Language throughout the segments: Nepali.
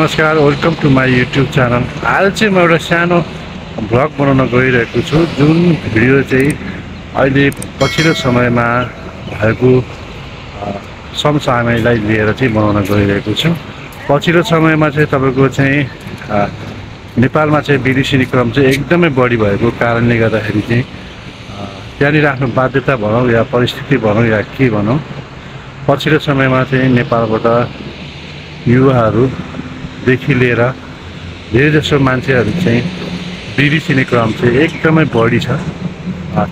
नमस्कार, welcome to my YouTube channel. आज चाहिँ म एउटा सानो भ्लग बनाउन गइरहेको छु, जुन भिडियो चाहिँ अहिले पछिल्लो समयमा भएको समसामयिकलाई लिएर चाहिँ बनाउन गइरहेको छु। पछिल्लो समयमा चाहिँ तपाईँको चाहिँ नेपालमा चाहिँ विदेशी क्रम चाहिँ एकदमै बढी भएको कारणले गर्दाखेरि चाहिँ त्यहाँनिर आफ्नो बाध्यता भनौँ या परिस्थिति भनौँ या के भनौँ, पछिल्लो समयमा चाहिँ नेपालबाट युवाहरूदेखि लिएर धेरैजसो मान्छेहरू चाहिँ विदेशी क्रम चाहिँ एकदमै बढी छ।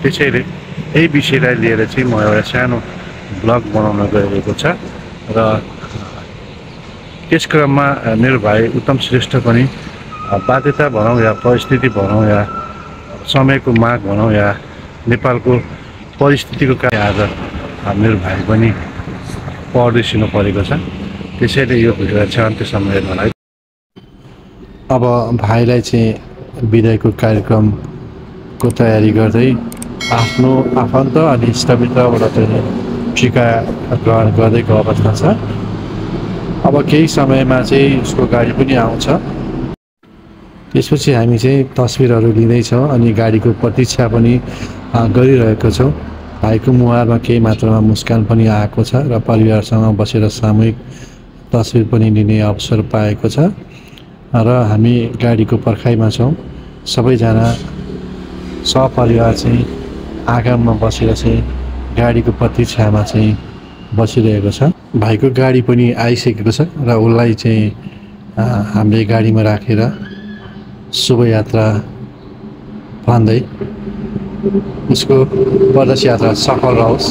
त्यसैले यही विषयलाई लिएर चाहिँ म एउटा सानो ब्लग बनाउन गइरहेको छ र त्यस क्रममा मेरो भाइ उत्तम श्रेष्ठ पनि बाध्यता भनौँ या परिस्थिति भनौँ या समयको माग भनौँ या नेपालको परिस्थितिको कारण आज मेरो भाइ पनि परदेशिनु परेको छ। त्यसैले यो भिडियोलाई चाहिँ अन्त्यसम्म हेर्नलाई। अब भाइलाई चाहिँ बिदाईको कार्यक्रमको तयारी गर्दै आफ्नो आफन्त अनि इष्टमित्रबाट चाहिँ टिका ग्रहण गर्दैको अवस्था छ। अब केही समयमा चाहिँ उसको गाडी पनि आउँछ। त्यसपछि हामी चाहिँ तस्बिरहरू लिँदैछौँ अनि गाडीको प्रतीक्षा पनि गरिरहेको छौँ। भाइको मुहारमा केही मात्रामा मुस्कान पनि आएको छ र परिवारसँग बसेर सामूहिक तस्बिर पनि लिने अवसर पाएको छ र हामी गाडीको पर्खाइमा छौँ। सबैजना सपरिवार चाहिँ आँगनमा बसेर चाहिँ गाडीको प्रतीक्षामा चाहिँ बसिरहेको छ। भाइको गाडी पनि आइसकेको छ र उसलाई चाहिँ हामीले गाडीमा राखेर शुभयात्रा भन्दै उसको परदेश यात्रा सफल रहोस्।